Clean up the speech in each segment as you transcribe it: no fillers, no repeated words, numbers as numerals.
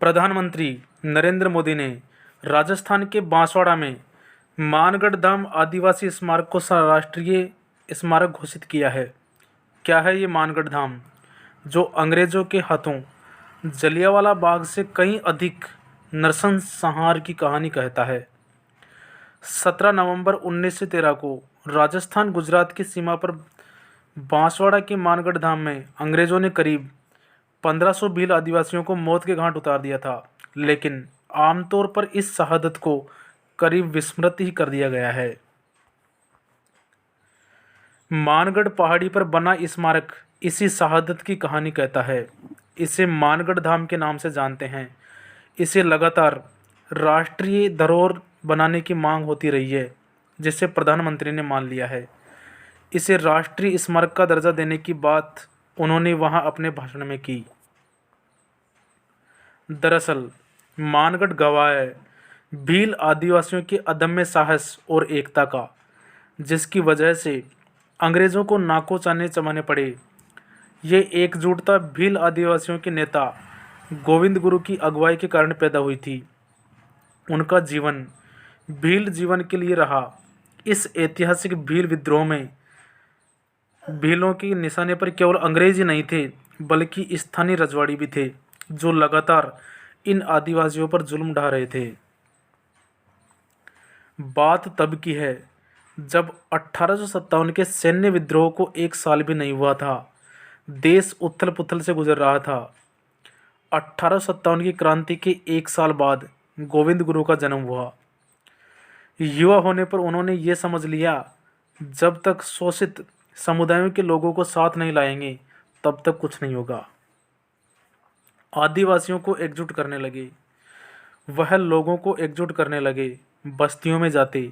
प्रधानमंत्री नरेंद्र मोदी ने राजस्थान के बांसवाड़ा में मानगढ़ धाम आदिवासी स्मारक को राष्ट्रीय स्मारक घोषित किया है। क्या है ये मानगढ़ धाम, जो अंग्रेजों के हाथों जलियांवाला बाग से कहीं अधिक नरसंहार की कहानी कहता है। 17 नवंबर 1913 को राजस्थान गुजरात की सीमा पर बांसवाड़ा के मानगढ़ धाम में अंग्रेजों ने करीब 1500 भील आदिवासियों को मौत के घाट उतार दिया था, लेकिन आमतौर पर इस शहादत को करीब विस्मृत ही कर दिया गया है। मानगढ़ पहाड़ी पर बना स्मारक इसी शहादत की कहानी कहता है। इसे मानगढ़ धाम के नाम से जानते हैं। इसे लगातार राष्ट्रीय धरोहर बनाने की मांग होती रही है, जिसे प्रधानमंत्री ने मान लिया है। इसे राष्ट्रीय स्मारक का दर्जा देने की बात उन्होंने वहां अपने भाषण में की। दरअसल मानगढ़ गवाह है भील आदिवासियों के अदम्य साहस और एकता का, जिसकी वजह से अंग्रेज़ों को नाकों चाने चबाने पड़े। ये एकजुटता भील आदिवासियों के नेता गोविंद गुरु की अगुवाई के कारण पैदा हुई थी। उनका जीवन भील जीवन के लिए रहा। इस ऐतिहासिक भील विद्रोह में भीलों के निशाने पर केवल अंग्रेज ही नहीं थे, बल्कि स्थानीय रजवाड़ी भी थे, जो लगातार इन आदिवासियों पर जुल्म ढा रहे थे। बात तब की है जब 1857 के सैन्य विद्रोह को 1 साल भी नहीं हुआ था। देश उथल पुथल से गुजर रहा था। 1857 की क्रांति के 1 साल बाद गोविंद गुरु का जन्म हुआ। युवा होने पर उन्होंने ये समझ लिया, जब तक शोषित समुदायों के लोगों को साथ नहीं लाएंगे तब तक कुछ नहीं होगा। आदिवासियों को एकजुट करने लगे। वह लोगों को एकजुट करने लगे, बस्तियों में जाते,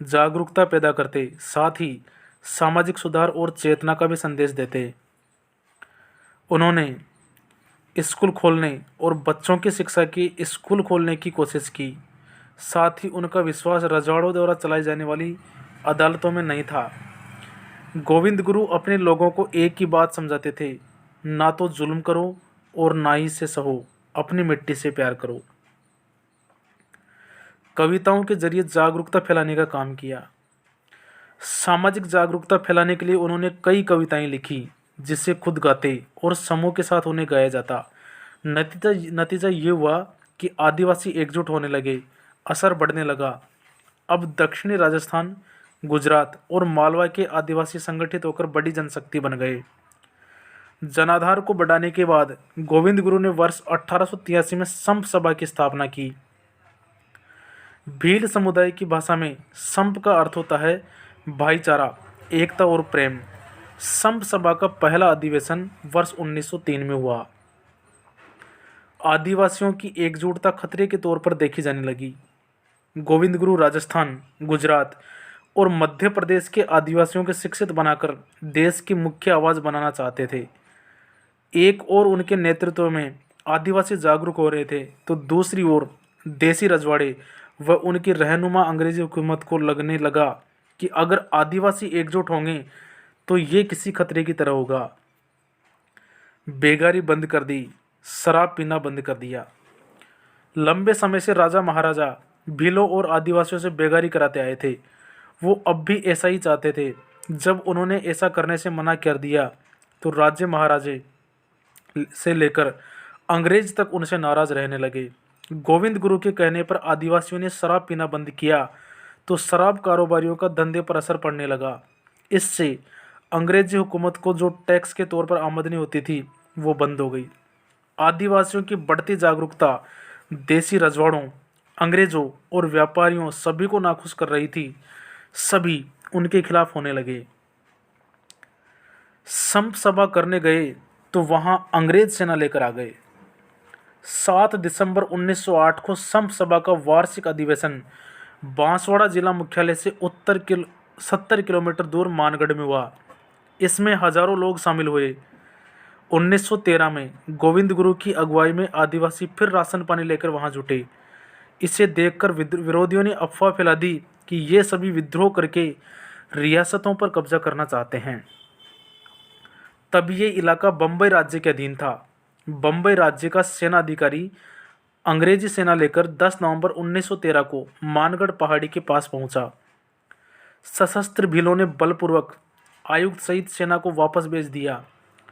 जागरूकता पैदा करते, साथ ही सामाजिक सुधार और चेतना का भी संदेश देते। उन्होंने स्कूल खोलने और बच्चों की शिक्षा की स्कूल खोलने की कोशिश की। साथ ही उनका विश्वास रजवाड़ों द्वारा चलाई जाने वाली अदालतों में नहीं था। गोविंद गुरु अपने लोगों को एक ही बात समझाते थे, ना तो जुल्म करो और ना ही से सहो, अपनी मिट्टी से प्यार करो। कविताओं के जरिए जागरूकता फैलाने का काम किया। सामाजिक जागरूकता फैलाने के लिए उन्होंने कई कविताएं लिखी, जिसे खुद गाते और समूह के साथ उन्हें गाया जाता। नतीजा ये हुआ कि आदिवासी एकजुट होने लगे, असर बढ़ने लगा। अब दक्षिणी राजस्थान, गुजरात और मालवा के आदिवासी संगठित होकर बड़ी जनशक्ति बन गए। जनाधार को बढ़ाने के बाद गोविंद गुरु ने वर्ष 1883 में संप सभा की स्थापना की। भील समुदाय की भाषा में संप का अर्थ होता है भाईचारा, एकता और प्रेम। संप सभा का पहला अधिवेशन वर्ष 1903 में हुआ। आदिवासियों की एकजुटता खतरे के तौर पर देखी जाने लगी। गोविंद गुरु राजस्थान, गुजरात और मध्य प्रदेश के आदिवासियों को शिक्षित बनाकर देश की मुख्य आवाज़ बनाना चाहते थे। एक और उनके नेतृत्व में आदिवासी जागरूक हो रहे थे, तो दूसरी ओर देसी रजवाड़े व उनकी रहनुमा अंग्रेजी हुकूमत को लगने लगा कि अगर आदिवासी एकजुट होंगे तो ये किसी खतरे की तरह होगा। बेगारी बंद कर दी, शराब पीना बंद कर दिया। लंबे समय से राजा महाराजा भीलों और आदिवासियों से बेगारी कराते आए थे। वो अब भी ऐसा ही चाहते थे। जब उन्होंने ऐसा करने से मना कर दिया तो राज्य महाराजे से लेकर अंग्रेज तक उनसे नाराज रहने लगे। गोविंद गुरु के कहने पर आदिवासियों ने शराब पीना बंद किया तो शराब कारोबारियों का धंधे पर असर पड़ने लगा। इससे अंग्रेजी हुकूमत को जो टैक्स के तौर पर आमदनी होती थी वो बंद हो गई। आदिवासियों की बढ़ती जागरूकता देसी रजवाड़ों, अंग्रेजों और व्यापारियों सभी को नाखुश कर रही थी। सभी उनके खिलाफ होने लगे। संप सभा करने गए तो वहां अंग्रेज सेना लेकर आ गए। 7 दिसंबर 1908 को संप सभा का वार्षिक अधिवेशन बांसवाड़ा जिला मुख्यालय से 70 किलोमीटर दूर मानगढ़ में हुआ। इसमें हजारों लोग शामिल हुए। 1913 में गोविंद गुरु की अगुवाई में आदिवासी फिर राशन पानी लेकर वहां जुटे। इसे देखकर विरोधियों ने अफवाह फैला दी कि ये सभी विद्रोह करके रियासतों पर कब्जा करना चाहते हैं। तब ये इलाका बम्बई राज्य के अधीन था। बम्बई राज्य का सेना अधिकारी अंग्रेजी सेना लेकर 10 नवंबर 1913 को मानगढ़ पहाड़ी के पास पहुंचा। सशस्त्र भीलों ने बलपूर्वक आयुक्त सहित सेना को वापस भेज दिया।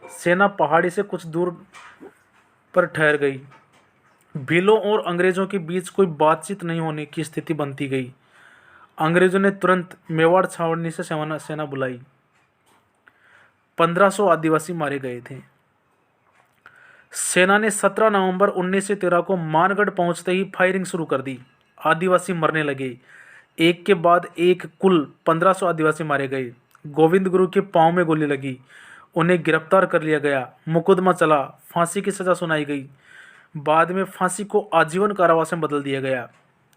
सेना पहाड़ी से कुछ दूर पर ठहर गई। भीलों और अंग्रेजों के बीच कोई बातचीत नहीं होने की स्थिति बनती गई। अंग्रेजों ने तुरंत मेवाड़ छावनी से सेना बुलाई। 1500 आदिवासी मारे गए थे। सेना ने 17 नवंबर 1913 को मानगढ़ पहुंचते ही फायरिंग शुरू कर दी। आदिवासी मरने लगे। एक के बाद एक कुल 1500 आदिवासी मारे गए। गोविंद गुरु के पांव में गोली लगी। उन्हें गिरफ्तार कर लिया गया। मुकदमा चला। फांसी की सज़ा सुनाई गई। बाद में फांसी को आजीवन कारावास में बदल दिया गया।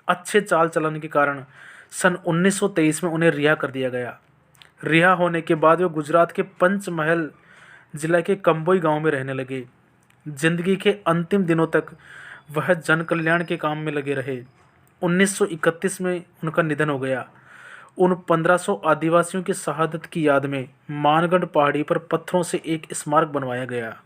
अच्छे चाल चलन के कारण सन 1923 में उन्हें रिहा कर दिया गया। रिहा होने के बाद वे गुजरात के पंचमहल जिला के कंबोई गांव में रहने लगे। जिंदगी के अंतिम दिनों तक वह जन कल्याण के काम में लगे रहे। 1931 में उनका निधन हो गया। उन 1500 आदिवासियों की शहादत की याद में मानगढ़ पहाड़ी पर पत्थरों से एक स्मारक बनवाया गया।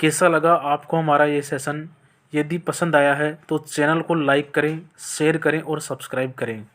कैसा लगा आपको हमारा ये सेशन? यदि पसंद आया है तो चैनल को लाइक करें, शेयर करें और सब्सक्राइब करें।